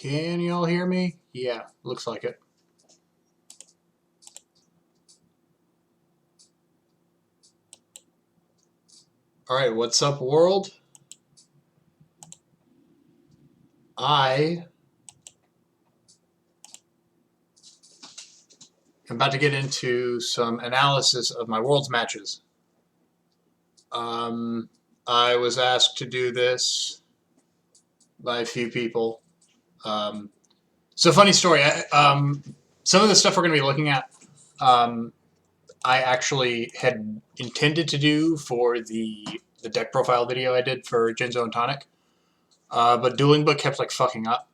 Can y'all hear me? Yeah, looks like it. Alright, what's up, world? I am about to get into some analysis of my world's matches. I was asked to do this by a few people. So funny story. Some of the stuff we're going to be looking at, I actually had intended to do for the deck profile video I did for Genzo and Tonic, but Dueling Book kept like fucking up.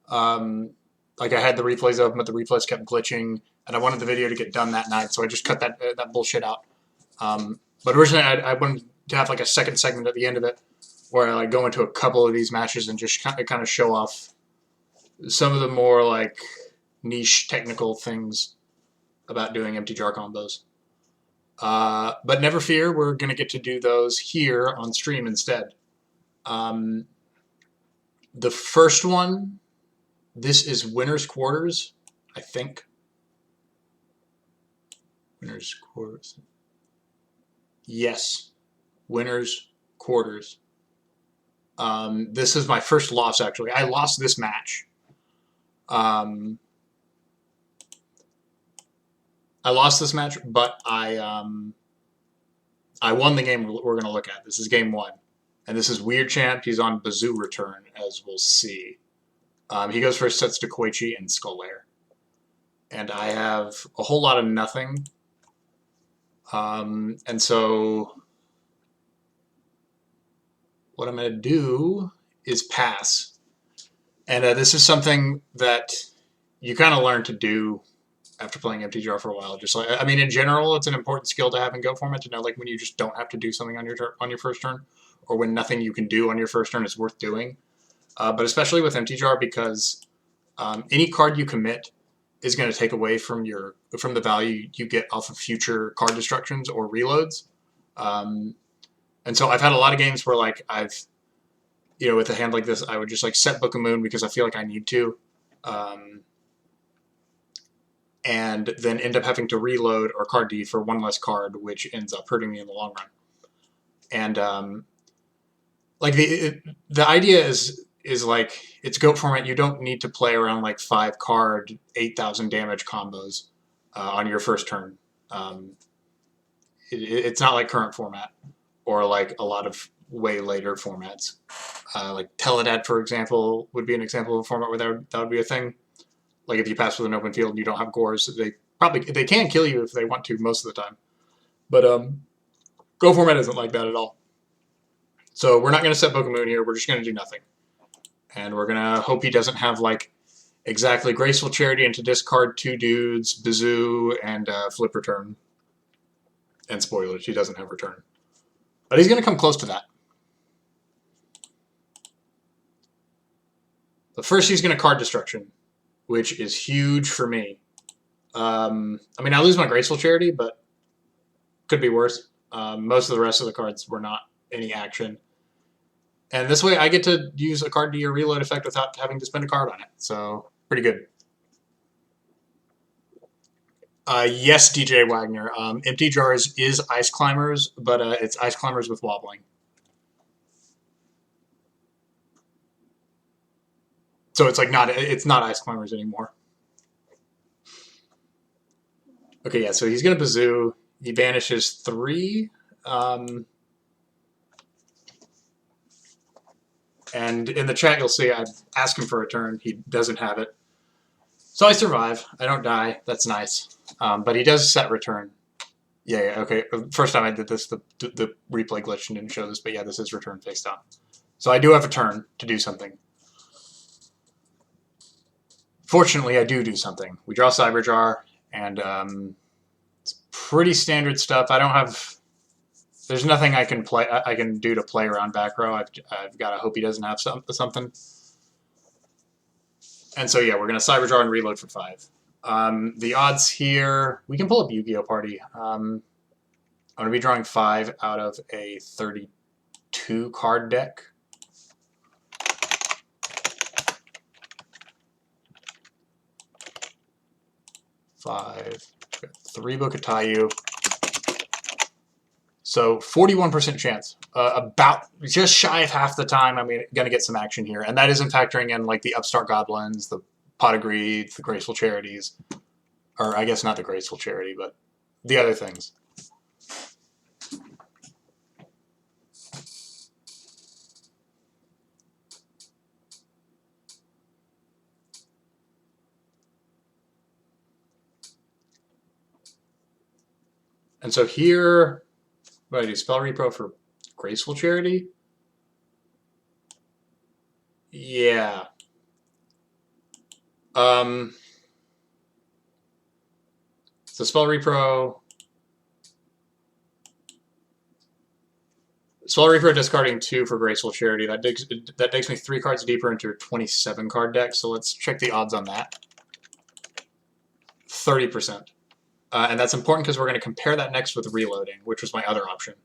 Like I had the replays open, but the replays kept glitching, and I wanted the video to get done that night, so I just cut that bullshit out. But originally, I wanted to have like a second segment at the end of it, where I like go into a couple of these matches and just kind of show off some of the more like niche technical things about doing empty jar combos. But never fear, we're gonna get to do those here on stream instead. The first one. This is Winner's Quarters, I think. Winner's Quarters. Yes. Winner's Quarters. This is my first loss, actually. I lost this match. I lost this match, but I won the game we're going to look at. This is game one. And this is weirdchamp. He's on Bazoo return, as we'll see. He goes first sets to Koichi and Skullair. And I have a whole lot of nothing. And so what I'm going to do is pass. And this is something that you kind of learn to do after playing Empty Jar for a while. Just like, I mean, in general, it's an important skill to have in Go format to know like when you just don't have to do something on your first turn, or when nothing you can do on your first turn is worth doing. But especially with Empty Jar, because any card you commit is going to take away from the value you get off of future card destructions or reloads. And so I've had a lot of games where like with a hand like this, I would just like set Book of Moon because I feel like I need to, and then end up having to reload or card D for one less card, which ends up hurting me in the long run. And like the idea is like, it's Goat format, you don't need to play around like 5-card, 8,000 damage combos on your first turn. It's not like current format, or like a lot of way later formats. Like Teledad, for example, would be an example of a format where that would be a thing. Like if you pass with an open field and you don't have Gores, they can kill you if they want to most of the time. But Go format isn't like that at all. So we're not going to set Book of Moon here, we're just going to do nothing. And we're going to hope he doesn't have, like, exactly Graceful Charity and to discard 2 dudes, Bazoo, and flip return. And spoilers, he doesn't have return. But he's going to come close to that. But first he's going to card Destruction, which is huge for me. I mean, I lose my Graceful Charity, but could be worse. Most of the rest of the cards were not any action. And this way I get to use a card to your reload effect without having to spend a card on it. So, pretty good. Yes, DJ Wagner. Empty Jars is Ice Climbers, but it's Ice Climbers with wobbling. So it's like it's not Ice Climbers anymore. Okay, yeah, so he's going to Bazoo. He banishes 3. And in the chat, you'll see I ask him for a turn. He doesn't have it. So I survive. I don't die. That's nice. But he does set return. Yeah, okay. First time I did this, the replay glitch didn't show this, but yeah, this is return face down. So I do have a turn to do something. Fortunately, I do something. We draw Cyberjar, and it's pretty standard stuff. I don't have... There's nothing I can do to play around back row. I've got to hope he doesn't have something. And so yeah, we're gonna Cyberjar and reload for 5. The odds here, we can pull up Yu-Gi-Oh! Party. I'm gonna be drawing 5 out of a 32 card deck. 5, 3 Book of Kaiyi. So 41% chance, about just shy of half the time I'm going to get some action here. And that isn't factoring in like the Upstart Goblins, the Pot of Greed, the Graceful Charities, or I guess not the Graceful Charity, but the other things. And so here, what do I do? Spell Repro for Graceful Charity? Yeah. So Spell Repro discarding 2 for Graceful Charity. That digs me 3 cards deeper into a 27 card deck. So let's check the odds on that. 30%. And that's important because we're going to compare that next with reloading, which was my other option.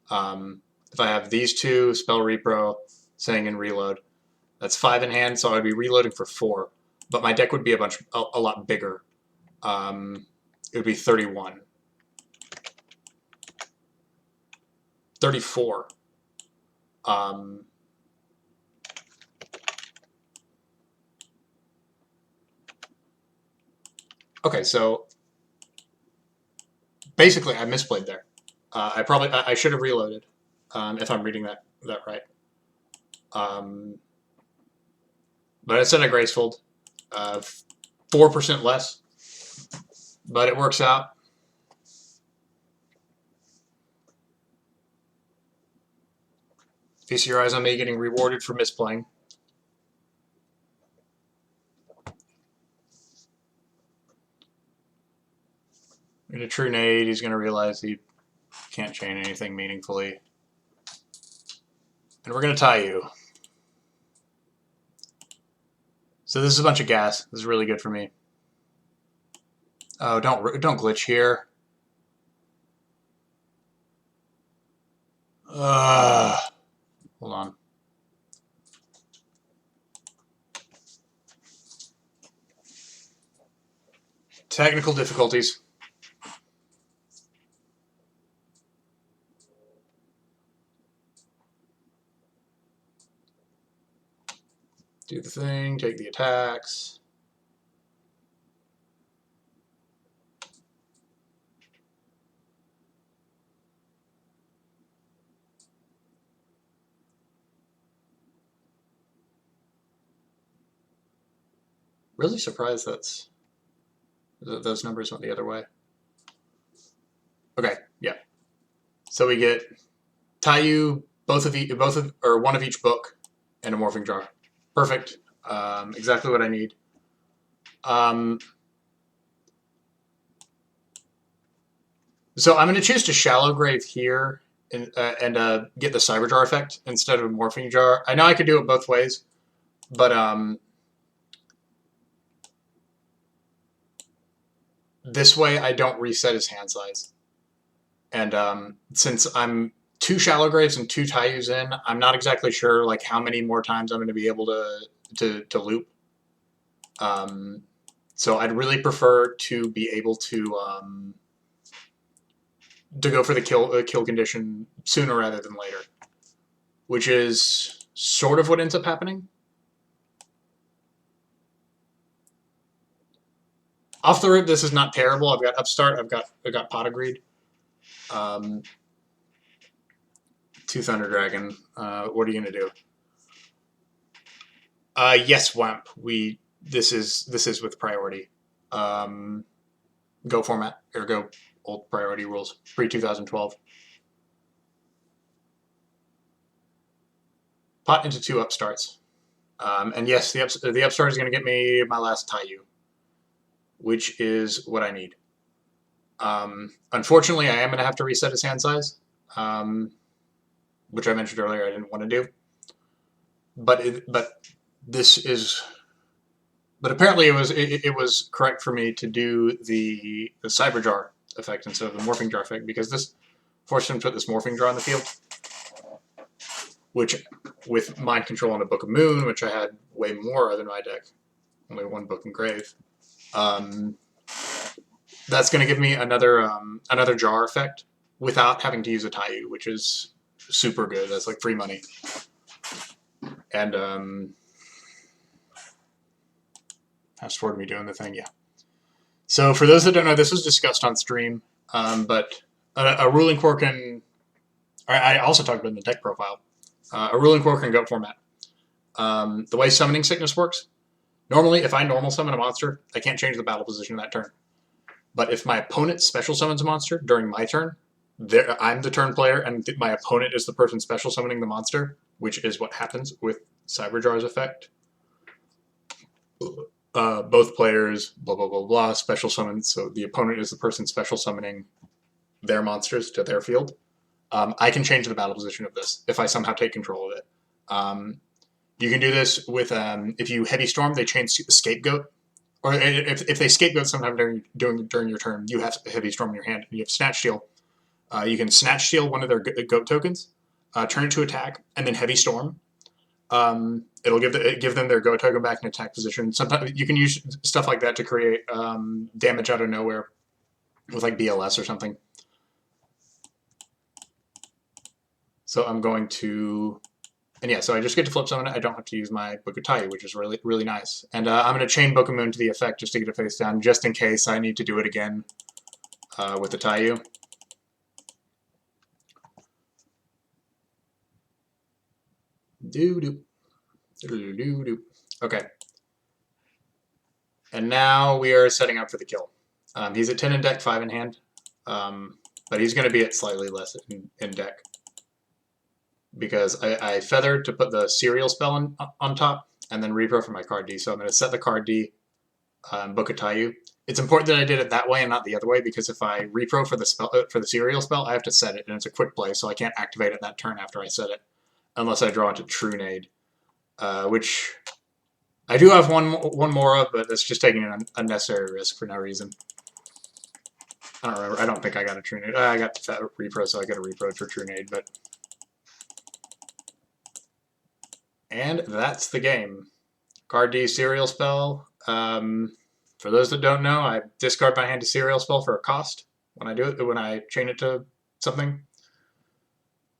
If I have these 2, Spell Repro, saying in reload, that's 5 in hand, so I would be reloading for 4. But my deck would be a lot bigger. It would be 31. 34. Okay, so basically I misplayed there. I should have reloaded, if I'm reading that right. But instead I gracefuled, 4% less, but it works out. Feast your eyes on me getting rewarded for misplaying. In a true nade, he's going to realize he can't chain anything meaningfully. And we're going to tie you. So this is a bunch of gas. This is really good for me. Oh, don't glitch here. Hold on. Technical difficulties. Do the thing, take the attacks. Really surprised those numbers went the other way. Okay, yeah. So we get Kaiyi, one of each book, and a morphing jar. Perfect. Exactly what I need. So I'm going to choose to Shallow Grave here and get the Cyber Jar effect instead of a morphing jar. I know I could do it both ways, but this way I don't reset his hand size. And since I'm 2 Shallow Graves and 2 Kaiyus in, I'm not exactly sure like how many more times I'm going to be able to loop. So I'd really prefer to be able to go for the kill condition sooner rather than later, which is sort of what ends up happening. Off the rip, this is not terrible. I've got Upstart. I've got Pot of Greed. 2 Thunder Dragon. What are you gonna do? Yes, Wamp. This is with priority. Go format or go old priority rules pre-2012. Pot into 2 Upstarts. And yes, the Upstart is going to get me my last Kaiyi, which is what I need. Unfortunately, I am going to have to reset his hand size, which I mentioned earlier I didn't want to do. But apparently it was correct for me to do the Cyber Jar effect instead of the Morphing Jar effect, because this forced him to put this Morphing Jar on the field, which with Mind Control and a Book of Moon, which I had way more other than my deck, only 1 book in Grave, that's going to give me another jar effect without having to use a kaiyi, which is super good. That's like free money. And fast forward me doing the thing, yeah. So for those that don't know, this was discussed on stream, but a ruling core can. I also talked about in the deck profile. A ruling core can go format. The way summoning sickness works, normally if I normal summon a monster, I can't change the battle position that turn. But if my opponent special summons a monster during my turn, I'm the turn player, and my opponent is the person special summoning the monster, which is what happens with Cyberjar's effect. Both players, blah, blah, blah, blah, special summon. So the opponent is the person special summoning their monsters to their field. I can change the battle position of this if I somehow take control of it. You can do this with, if you Heavy Storm, they change to Scapegoat. Or if they Scapegoat sometime during your turn, you have Heavy Storm in your hand, and you have Snatch Steal. You can Snatch Steal one of their Goat tokens, turn it to attack, and then Heavy Storm. It'll give them their Goat token back in attack position. Sometimes you can use stuff like that to create damage out of nowhere with like BLS or something. So I'm going to, and yeah, so I just get to flip summon it. I don't have to use my Book of Kaiyi, which is really, really nice. And I'm going to chain Book of Moon to the effect just to get it face down, just in case I need to do it again with the Kaiyi. Okay. And now we are setting up for the kill. He's at 10 in deck, 5 in hand. But he's going to be at slightly less in deck. Because I feathered to put the serial spell on top, and then repro for my card D. So I'm going to set the card D, Book of Kaiyi. It's important that I did it that way and not the other way, because if I repro for the serial spell, I have to set it, and it's a quick play, so I can't activate it that turn after I set it, unless I draw into True Nade, which I do have one more of, but that's just taking an unnecessary risk for no reason. I don't remember. I don't think I got a True Nade. I got repro, so I got a repro for True Nade, but. And that's the game. Card D, serial spell. For those that don't know, I discard my hand to serial spell for a cost when I do it, when I chain it to something.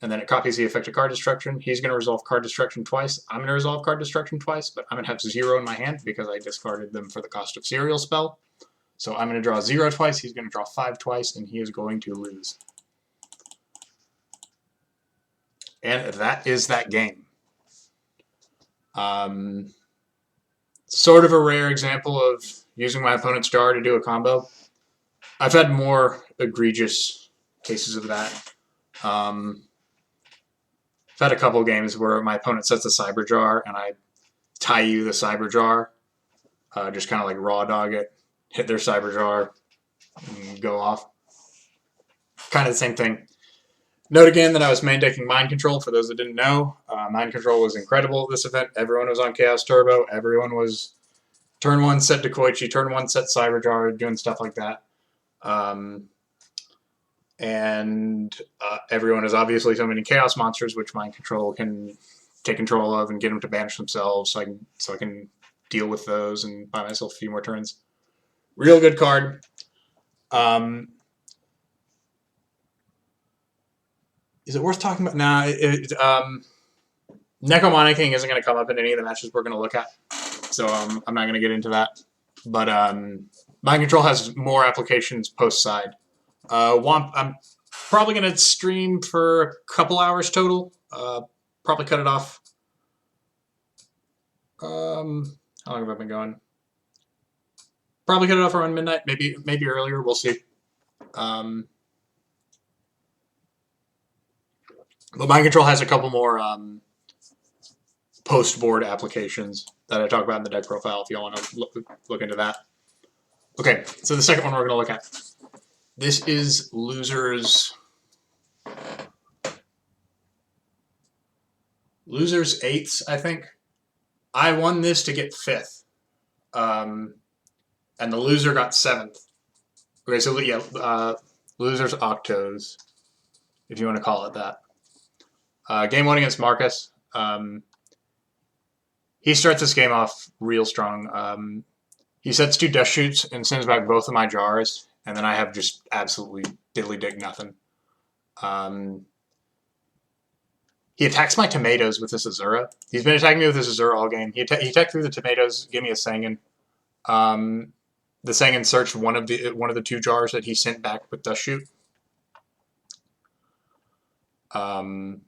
And then it copies the effect of card destruction. He's going to resolve card destruction twice. I'm going to resolve card destruction twice, but I'm going to have 0 in my hand because I discarded them for the cost of serial spell. So I'm going to draw 0 twice, he's going to draw 5 twice, and he is going to lose. And that is that game. Sort of a rare example of using my opponent's jar to do a combo. I've had more egregious cases of that. I've had a couple games where my opponent sets a cyber jar and I kaiyi the cyber jar, just kind of like raw dog it, hit their cyber jar, and go off. Kind of the same thing. Note again that I was main decking Mind Control, for those that didn't know. Mind Control was incredible at this event. Everyone was on Chaos Turbo. Everyone was turn 1 set to Koichi, turn 1 set Cyberjar, doing stuff like that. Everyone is obviously summoning Chaos Monsters, which Mind Control can take control of and get them to banish themselves, so I can deal with those and buy myself a few more turns. Real good card. Is it worth talking about? Nah, Necromonic King isn't going to come up in any of the matches we're going to look at, so I'm not going to get into that. But Mind Control has more applications post-side. I'm probably going to stream for a couple hours total. Probably cut it off. How long have I been going? Probably cut it off around midnight, maybe earlier. We'll see. But Mind Control has a couple more post-board applications that I talk about in the deck profile if you all want to look into that. Okay, so the second one we're going to look at. This is Loser's 8th, I think. I won this to get 5th. And the loser got 7th. Okay, so yeah, Loser's Octos, if you want to call it that. Game 1 against Marcus. He starts this game off real strong. He sets 2 Death Shoots and sends back both of my jars. and then I have just absolutely diddly dick nothing. He attacks my tomatoes with this Azura. He's been attacking me with this Azura all game. He attacked through the tomatoes, gave me a Sangan. The Sangan searched one of the 2 jars that he sent back with Dust Shoot. And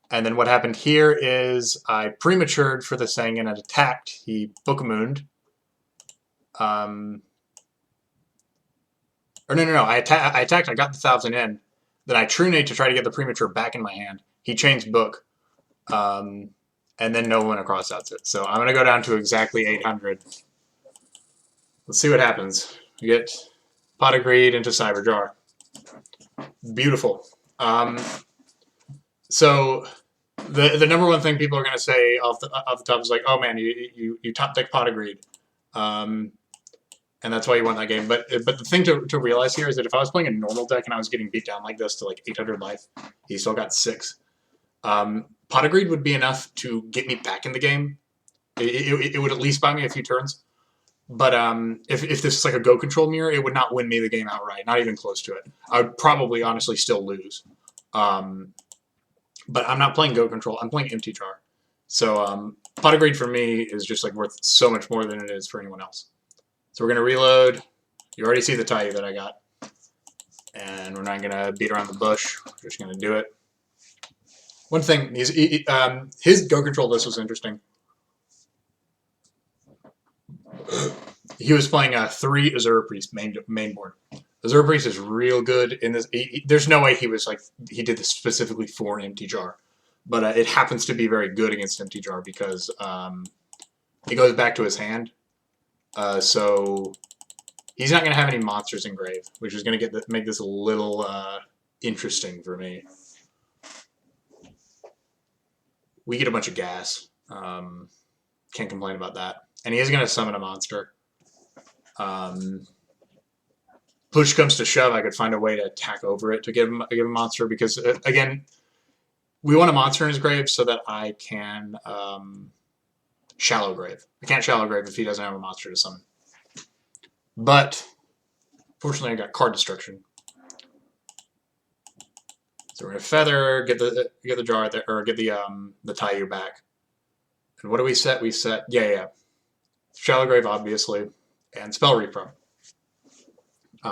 then what happened here is I prematured for the Sangan and attacked. He Book-a-mooned. Or no. I attacked. I got the 1,000 in. Then I True Nade to try to get the premature back in my hand. He chains Book. And then no one across outs it. So I'm going to go down to exactly 800. Let's see what happens. We get Pot of Greed into Cyberjar. Beautiful. So the number one thing people are going to say off the top is like, oh man, you top deck Pot of Greed. And that's why you won that game. But the thing to realize here is that if I was playing a normal deck and I was getting beat down like this to like 800 life, he still got 6. Pot of Greed would be enough to get me back in the game. It would at least buy me a few turns. But if this is like a Go Control mirror, it would not win me the game outright. Not even close to it. I would probably honestly still lose. But I'm not playing Go Control. I'm playing Empty Jar. So Pot of Greed for me is just like worth so much more than it is for anyone else. So we're going to reload. You already see the Kaiyi that I got. And we're not going to beat around the bush. We're just going to do it. One thing, his Go Control list was interesting. He was playing 3 Azura Priest main board. Azura Priest is real good in this. There's no way he did this specifically for Empty Jar. But it happens to be very good against Empty Jar because it goes back to his hand. So he's not going to have any monsters in grave, which is going to make this a little interesting for me. We get a bunch of gas. Can't complain about that. And he is going to summon a monster. Push comes to shove, I could find a way to attack over it to give him a monster because, again, we want a monster in his grave so that I can shallow grave. I can't shallow grave if he doesn't have a monster to summon. But fortunately, I got card destruction. So we're gonna feather, get the jar there, or get the Kaiyi back. And what do we set? We set shallow grave obviously, and spell repro.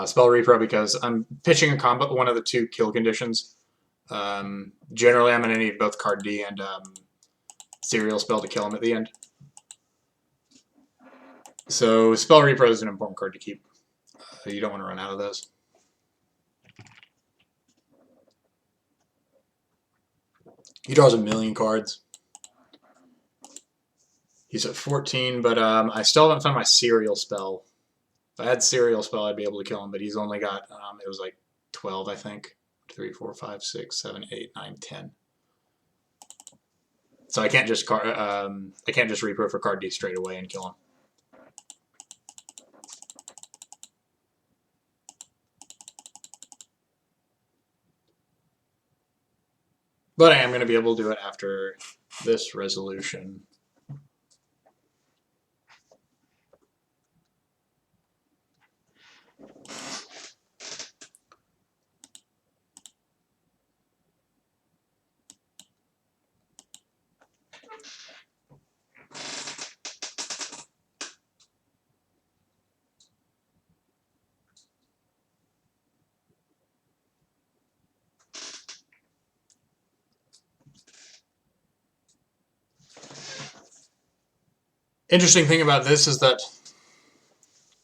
Spell repro because I'm pitching a combo, one of the 2 kill conditions. Generally, I'm going to need both card D and serial spell to kill him at the end. So spell repro is an important card to keep. You don't want to run out of those. He draws 1,000,000 cards. He's at 14, but I still haven't found my serial spell. If I had serial spell, I'd be able to kill him, but he's only got, it was like 12, I think. 3, 4, 5, 6, 7, 8, 9, 10. So I can't just repro for card D straight away and kill him. But I am going to be able to do it after this resolution. Interesting thing about this is that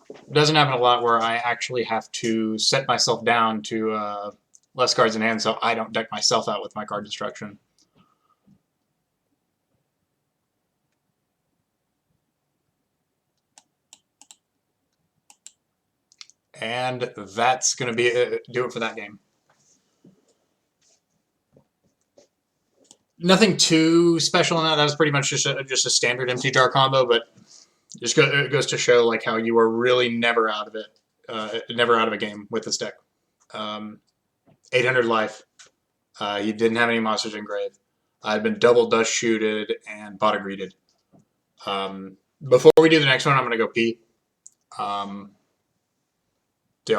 it doesn't happen a lot where I actually have to set myself down to less cards in hand so I don't deck myself out with my card destruction. And that's going to be do it for that game. Nothing too special in that. That was pretty much just a standard Empty Jar combo, but it goes to show like how you are really never out of it, never out of a game with this deck. 800 life. You didn't have any monsters in grave. I've been double Dust Shooted and Pot of Greeded. Before we do the next one, I'm going to go pee. Dale,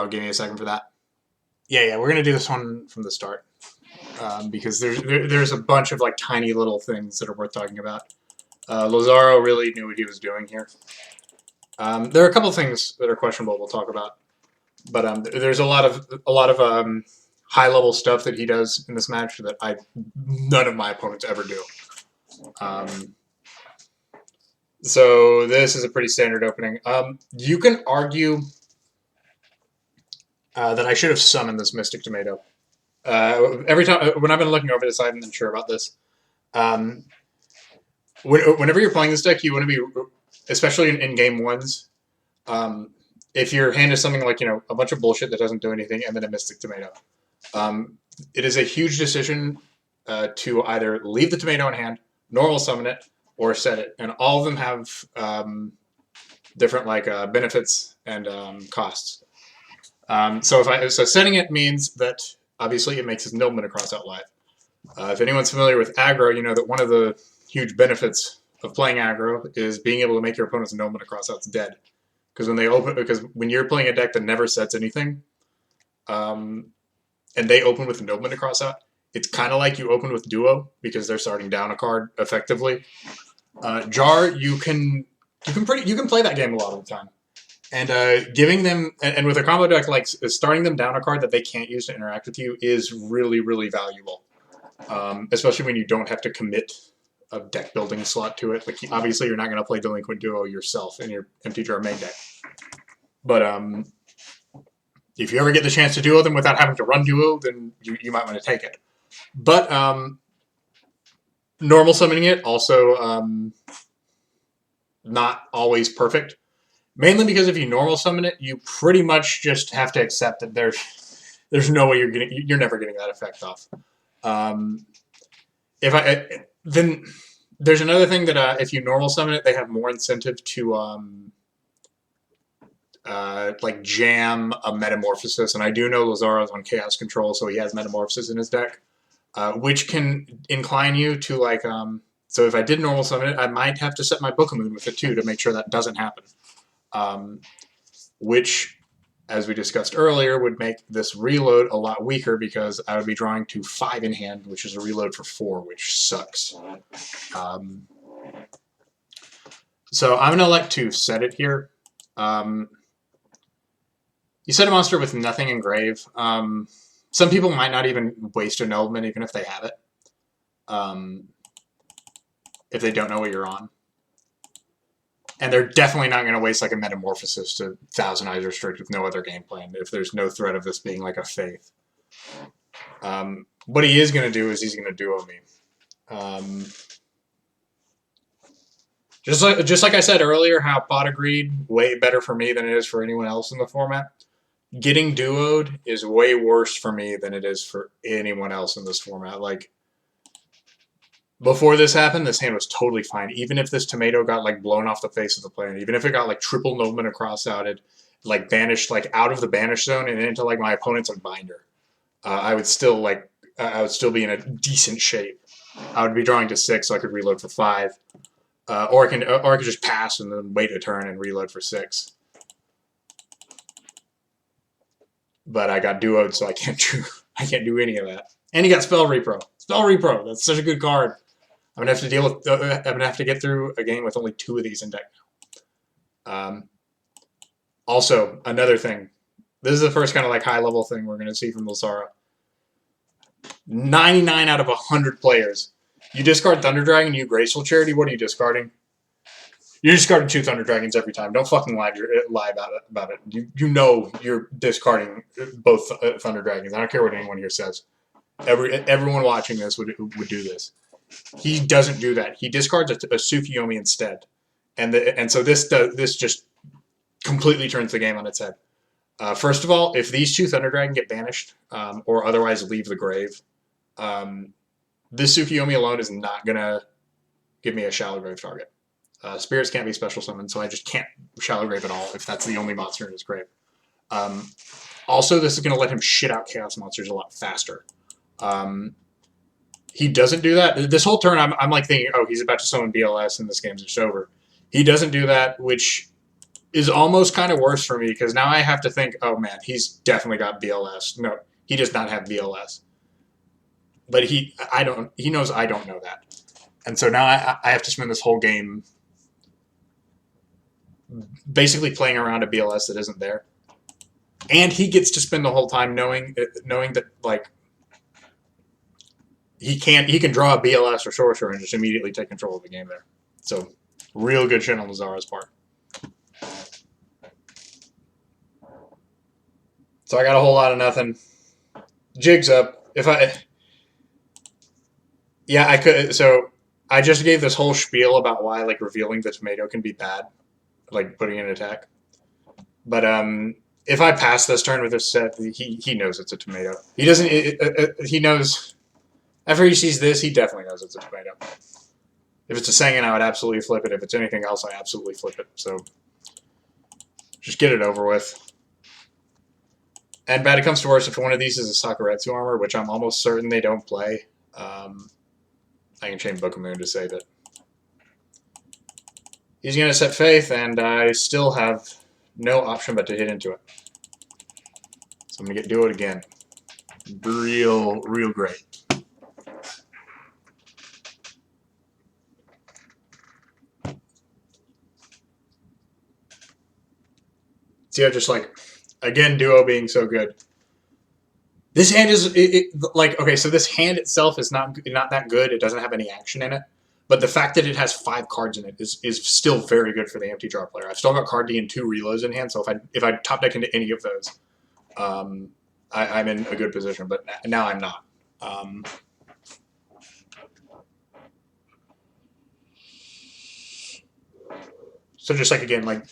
give me a second for that. Yeah, we're gonna do this one from the start because there's a bunch of like tiny little things that are worth talking about. Lazaro really knew what he was doing here. There are a couple of things that are questionable we'll talk about, but there's a lot of high level stuff that he does in this match that none of my opponents ever do. So this is a pretty standard opening. You can argue that I should have summoned this Mystic Tomato. Every time when I've been looking over this, I haven't been sure about this. Whenever you're playing this deck, you want to be, especially in game ones, if your hand is something like, a bunch of bullshit that doesn't do anything and then a Mystic Tomato. It is a huge decision to either leave the tomato in hand, normal summon it, or set it. And all of them have different benefits and costs. So setting it means that obviously it makes his nobleman across out live. If anyone's familiar with aggro, you know that one of the huge benefits of playing aggro is being able to make your opponent's nobleman across out's dead. Because when you're playing a deck that never sets anything, and they open with a nobleman across out, it's kind of like you open with duo because they're starting down a card effectively. Jar, you can play that game a lot of the time. And giving them, and with a combo deck, like starting them down a card that they can't use to interact with you is really, really valuable. Especially when you don't have to commit a deck building slot to it. Like, obviously you're not going to play Delinquent Duo yourself in your Empty Jar main deck. But if you ever get the chance to duo them without having to run duo, then you might want to take it. But normal summoning it also not always perfect. Mainly because if you normal summon it, you pretty much just have to accept that there's no way you're never getting that effect off. Then there's another thing that if you normal summon it, they have more incentive to jam a Metamorphosis, and I do know Lazaro's on Chaos Control, so he has Metamorphosis in his deck, which can incline you to so if I did normal summon it, I might have to set my Book of Moon with it too to make sure that doesn't happen. Which, as we discussed earlier, would make this reload a lot weaker because I would be drawing to 5 in hand, which is a reload for 4, which sucks. So I'm going to elect to set it here. You set a monster with nothing in grave. Some people might not even waste a nobleman even if they have it. If they don't know what you're on. And they're definitely not going to waste like a Metamorphosis to Thousand Eyes Restrict with no other game plan if there's no threat of this being like a Faith. What he is going to do is he's going to duo me. Just like I said earlier, how Pot of Greed, way better for me than it is for anyone else in the format. Getting duoed is way worse for me than it is for anyone else in this format. Like, before this happened, this hand was totally fine. Even if this tomato got like blown off the face of the planet, even if it got like triple nobleman across outed, like banished like out of the banish zone and into like my opponent's binder, I would still be in a decent shape. I would be drawing to 6, so I could reload for 5, or I could just pass and then wait a turn and reload for 6. But I got duoed, so I can't do any of that. And he got Spell Repro. Spell Repro. That's such a good card. I'm gonna have to get through a game with only 2 of these in deck now. Also, another thing. This is the first kind of like high level thing we're gonna see from Lazaro. 99 out of 100 players. You discard Thunder Dragon, you Graceful Charity. What are you discarding? You're discarding 2 Thunder Dragons every time. Don't fucking lie about it. You know you're discarding both Thunder Dragons. I don't care what anyone here says. Everyone watching this would do this. He doesn't do that. He discards a Tsukiyomi instead, and so this just completely turns the game on its head. First of all, if these 2 Thunder Dragon get banished or otherwise leave the grave, this Tsukiyomi alone is not gonna give me a shallow grave target. Spirits can't be special summoned, so I just can't shallow grave at all if that's the only monster in his grave. Also, this is gonna let him shit out chaos monsters a lot faster. He doesn't do that. This whole turn, I'm like thinking, oh, he's about to summon BLS and this game's just over. He doesn't do that, which is almost kind of worse for me because now I have to think, oh man, he's definitely got BLS. No, he does not have BLS. But he knows I don't know that. And so now I have to spend this whole game basically playing around a BLS that isn't there. And he gets to spend the whole time knowing that like he can draw a BLS or sorcerer and just immediately take control of the game there. So real good shit on Lazaro's part. So I got a whole lot of nothing. Jig's up. I could. So I just gave this whole spiel about why like revealing the tomato can be bad, like putting in an attack. But if I pass this turn with this set, he knows it's a tomato. He doesn't. He knows. After he sees this, he definitely knows it's a tomato. If it's a Sengen, I would absolutely flip it. If it's anything else, I absolutely flip it. So just get it over with. And bad it comes to worse, if one of these is a Sakuretsu armor, which I'm almost certain they don't play, I can chain Book of Moon to save it. He's going to set Faith, and I still have no option but to hit into it. So I'm going to do it again. Real great. See how just like, again, duo being so good. This hand is like, okay, so this hand itself is not that good. It doesn't have any action in it. But the fact that it has 5 cards in it is still very good for the empty draw player. I've still got card D and 2 reloads in hand, so if I top deck into any of those, I'm in a good position. But now I'm not. So just like again, like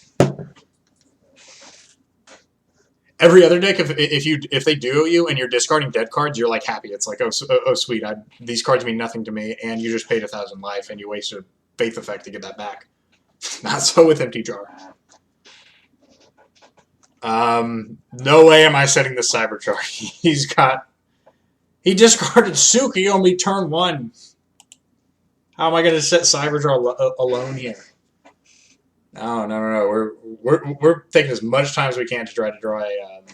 every other deck, if they duo you and you're discarding dead cards, you're like happy. It's like, oh sweet, these cards mean nothing to me, and you just paid 1,000 life and you wasted a Faith effect to get that back. Not so with empty draw. No way am I setting the Cyberchar. He discarded Suki on me turn 1. How am I going to set Cyberchar alone here? No. We're taking as much time as we can to try to draw a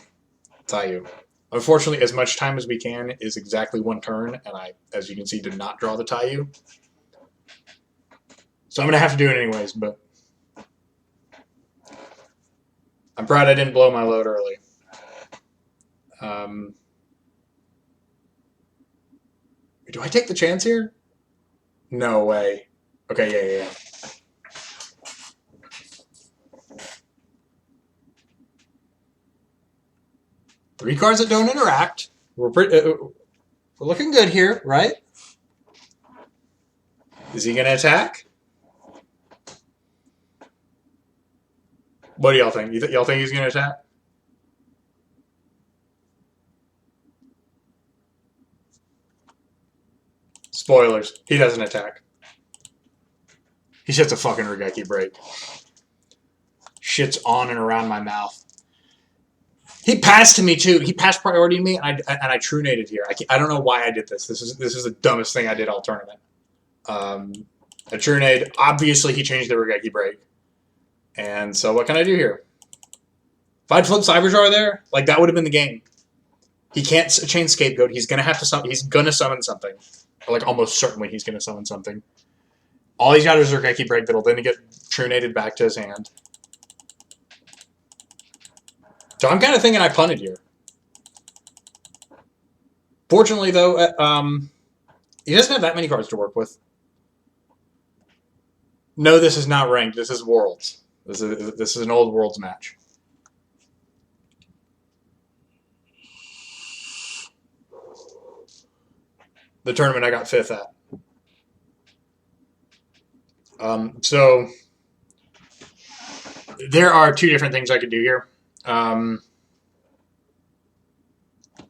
Taiyu. Unfortunately, as much time as we can is exactly 1 turn, and I, as you can see, did not draw the Taiyu. So I'm going to have to do it anyways, but I'm proud I didn't blow my load early. Do I take the chance here? No way. Okay, yeah. Three cards that don't interact. We're looking good here, right? Is he going to attack? What do y'all think? Y'all think he's going to attack? Spoilers. He doesn't attack. He sets a fucking Regeki break. Shit's on and around my mouth. He passed to me too. He passed priority to me, and I true nated here. I don't know why I did this. This is the dumbest thing I did all tournament. A true nade. Obviously, he changed the Regeki break. And so what can I do here? If I'd flipped Cyberjar there, like that would have been the game. He can't chain Scapegoat. He's gonna have to he's gonna summon something. Or like almost certainly he's gonna summon something. All he's got is Regeki break that'll then get true nated back to his hand. So I'm kind of thinking I punted here. Fortunately, though, he doesn't have that many cards to work with. No, this is not ranked. This is Worlds. This is an old Worlds match. The tournament I got 5th at. So there are 2 different things I could do here.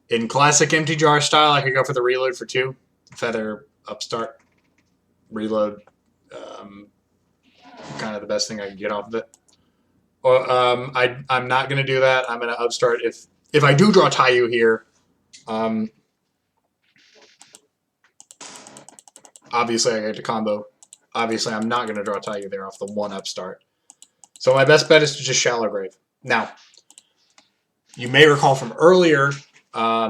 In classic empty jar style, I could go for the reload for 2. Feather, upstart, reload. Kind of the best thing I can get off of it. Or I'm not going to do that. I'm going to upstart if I do draw Taiyu here. Obviously, I get to combo. Obviously, I'm not going to draw Taiyu there off the 1 upstart. So my best bet is to just shallow grave. Now, you may recall from earlier, I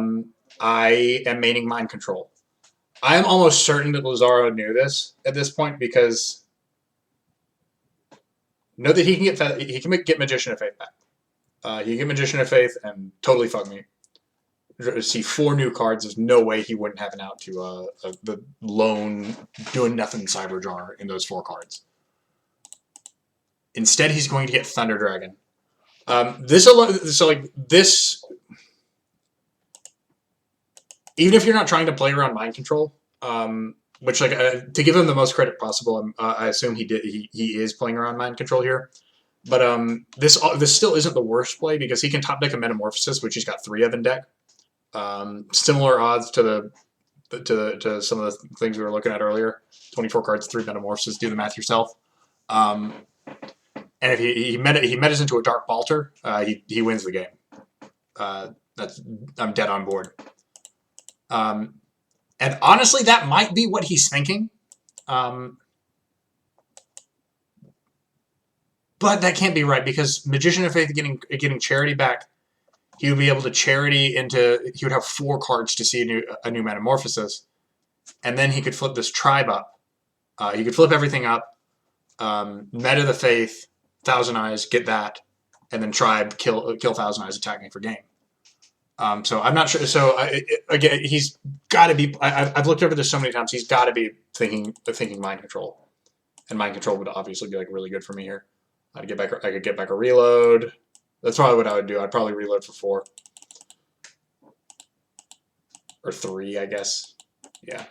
am maining mind control. I am almost certain that Lazaro knew this at this point because know that he can get Magician of Faith back. He can get Magician of Faith and totally fuck me. See 4 new cards. There's no way he wouldn't have an out to the lone doing nothing Cyberjar in those 4 cards. Instead, he's going to get Thunder Dragon. This, even if you're not trying to play around mind control, which to give him the most credit possible, I assume he is playing around mind control here. But this still isn't the worst play because he can top deck a Metamorphosis, which he's got 3 of in deck. Similar odds to some of the things we were looking at earlier. 24 cards, 3 Metamorphosis. Do the math yourself. And if he metas into a Dark Balter, he wins the game. I'm dead on board. And honestly, that might be what he's thinking. But that can't be right because Magician of Faith getting Charity back, he would be able to Charity into. He would have 4 cards to see a new Metamorphosis, and then he could flip this Tribe up. He could flip everything up, Meta the Faith, Thousand Eyes, get that, and then Tribe kill Thousand Eyes, attacking for game. So I'm not sure. So again, he's got to be. I've looked over this so many times. He's got to be thinking mind control, and mind control would obviously be really good for me here. I could get back a reload. That's probably what I would do. I'd probably reload for 4 or 3, I guess. Yeah.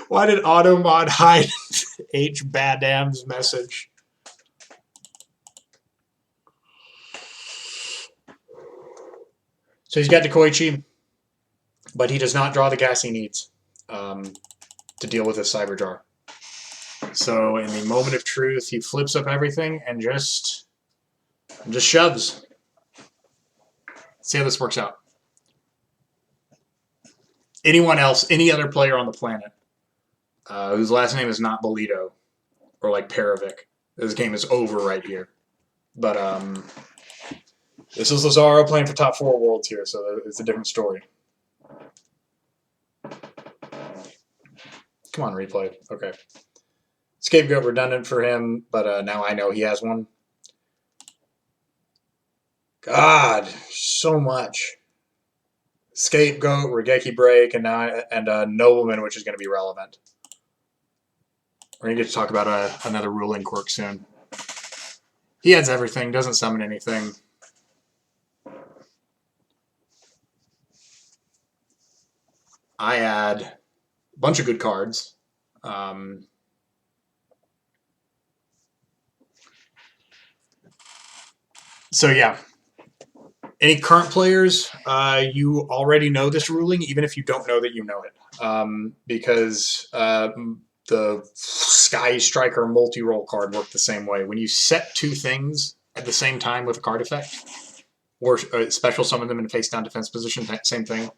Why did Automod hide H. Badam's message? So he's got the Koichi, but he does not draw the gas he needs to deal with his Cyberjar. So in the moment of truth, he flips up everything and just shoves. See how this works out. Anyone else, any other player on the planet whose last name is not Bellido or like Paravic, this game is over right here. But this is Lazaro playing for top 4 worlds here, so it's a different story. Come on, replay. Okay. Scapegoat redundant for him, but now I know he has one. God, so much. Scapegoat, Regeki Break, and Nobleman, which is going to be relevant. We're going to get to talk about another ruling quirk soon. He adds everything, doesn't summon anything. I add a bunch of good cards. So yeah, any current players, you already know this ruling, even if you don't know that you know it, because the Sky Striker multi-roll card worked the same way. When you set 2 things at the same time with a card effect, or special summon them in a face-down defense position, same thing.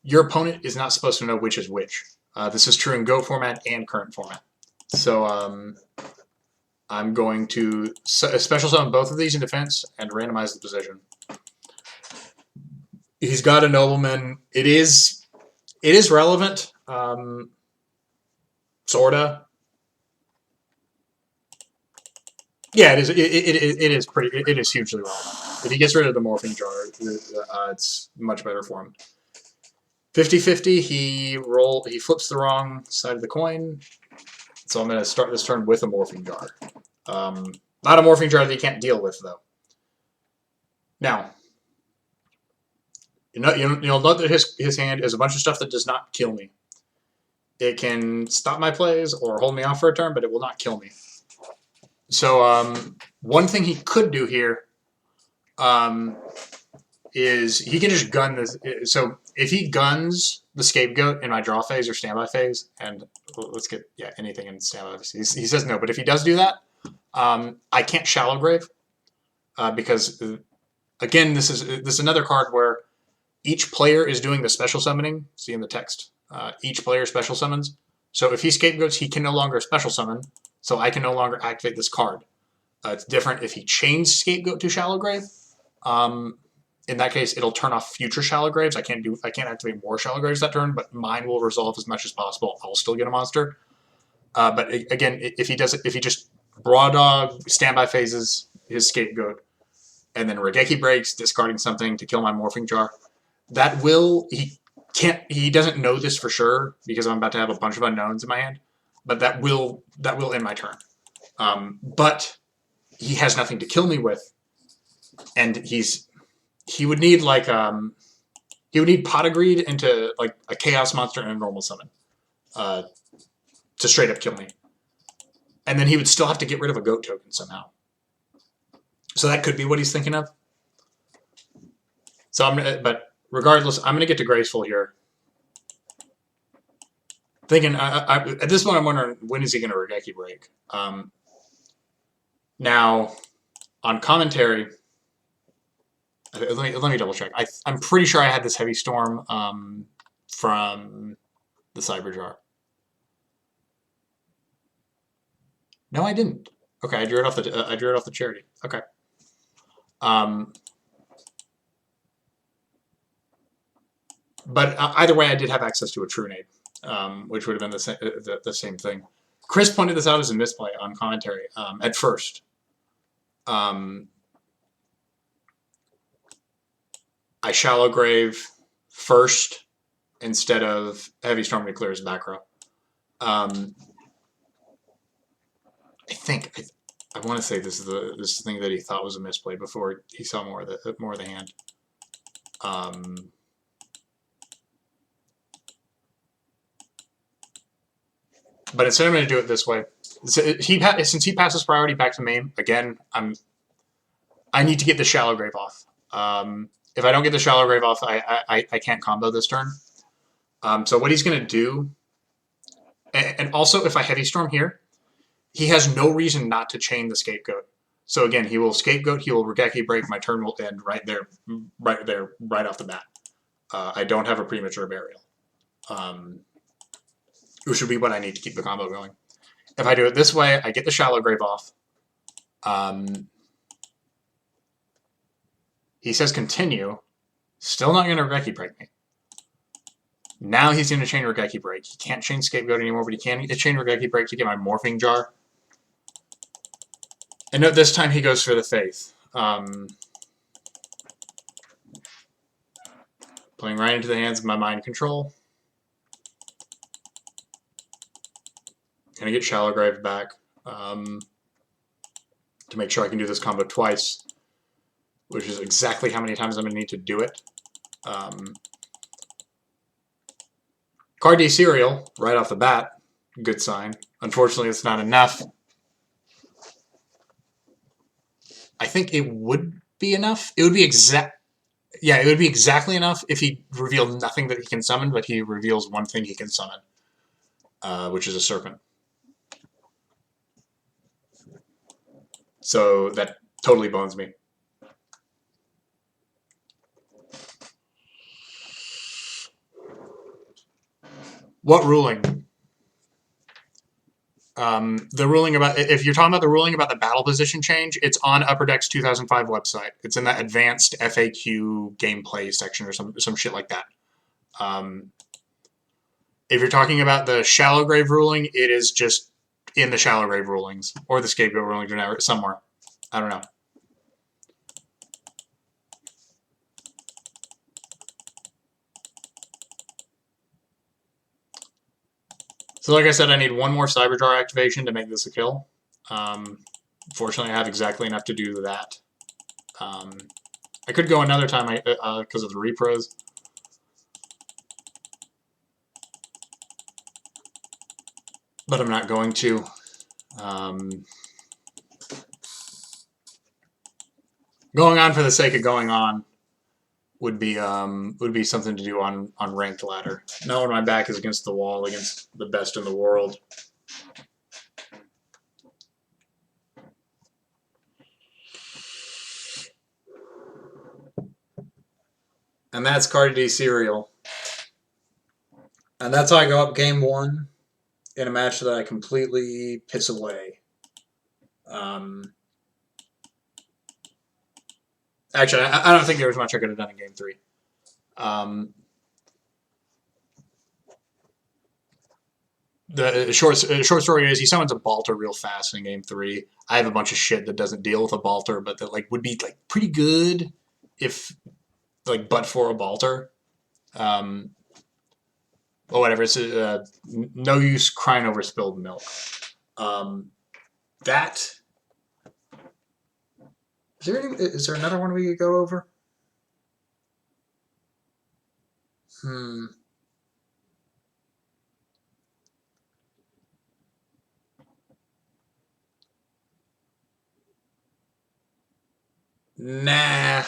Your opponent is not supposed to know which is which. This is true in Go format and current format. So I'm going to special summon both of these in defense and randomize the position. He's got a Nobleman. It is relevant, sorta. Yeah, it is. It is hugely relevant. If he gets rid of the Morphing Jar, it's much better for him. 50-50. He flips the wrong side of the coin. So I'm going to start this turn with a Morphing Jar. Not a Morphing Jar that he can't deal with, though. Now, you'll note that his hand is a bunch of stuff that does not kill me. It can stop my plays or hold me off for a turn, but it will not kill me. So one thing he could do here is he can just gun this. So if he guns the Scapegoat in my draw phase or standby phase, and let's get anything in standby phase. He says no, but if he does do that, I can't Shallow Grave because again, this is another card where each player is doing the special summoning. See in the text. Each player special summons. So if he scapegoats, he can no longer special summon. So I can no longer activate this card. It's different if he chains scapegoat to shallow grave. In that case, it'll turn off future shallow graves. I can't activate more shallow graves that turn, but mine will resolve as much as possible. I'll still get a monster. But again, if he just raw dog standby phases his scapegoat, and then Regeki breaks, discarding something to kill my morphing jar, that will he doesn't know this for sure because I'm about to have a bunch of unknowns in my hand, but that will end my turn. But he has nothing to kill me with, and he would need like he would need Pot of Greed into like a chaos monster and a normal summon to straight up kill me, and then he would still have to get rid of a goat token somehow. So that could be what he's thinking of. So but regardless, I'm gonna get to Graceful here. Thinking at this point, I'm wondering when is he gonna Regeki break. Now, on commentary, let me double check. I'm pretty sure I had this Heavy Storm from the Cyber Jar. No, I didn't. Okay, I drew it off the charity. Okay. But either way, I did have access to a True Nade, which would have been the same thing. Chris pointed this out as a misplay on commentary at first. I Shallow Grave first instead of Heavy Storm to clear his back row. I want to say this is the thing that he thought was a misplay before he saw more of the hand. But instead, I'm going to do it this way. Since he passes priority back to main again, I need to get the Shallow Grave off. If I don't get the Shallow Grave off, I can't combo this turn. So what he's going to do, and also if I Heavy Storm here, he has no reason not to chain the Scapegoat. So again, he will Scapegoat, he will Regeki break, my turn will end right off the bat. I don't have a premature burial. Which would be what I need to keep the combo going. If I do it this way, I get the Shallow Grave off. He says continue. Still not going to Regeki break me. Now he's going to chain Regeki break. He can't chain Scapegoat anymore, but he can chain Regeki break to get my Morphing Jar. And note this time he goes for the Faith. Playing right into the hands of my Mind Control. Gonna get Shallow Grave back to make sure I can do this combo twice, which is exactly how many times I'm gonna need to do it. Card D Serial right off the bat, good sign. Unfortunately, it's not enough. I think it would be enough. It would be it would be exactly enough if he revealed nothing that he can summon, but he reveals one thing he can summon, which is a Serpent. So that totally bones me. What ruling? The ruling about, if you're talking about the ruling about the battle position change, it's on Upper Deck's 2005 website. It's in that advanced FAQ gameplay section or some shit like that. If you're talking about the Shallow Grave ruling, it is just in the Shallow Grave rulings or the Scapegoat rulings or somewhere. I don't know. So like I said, I need one more Cyber Jar activation to make this a kill. Fortunately, I have exactly enough to do that. I could go another time because of the repros. But I'm not going to. Going on for the sake of going on would be something to do on ranked ladder. Not when my back is against the wall against the best in the world. And that's Cardi D Serial. And that's how I go up game 1 in a match that I completely piss away. Actually, I don't think there was much I could have done in game 3. The short story is he summons a Balter real fast in game 3. I have a bunch of shit that doesn't deal with a Balter, but that like would be like pretty good if like but for a Balter. Or whatever. It's no use crying over spilled milk. That is there another one we could go over? Nah.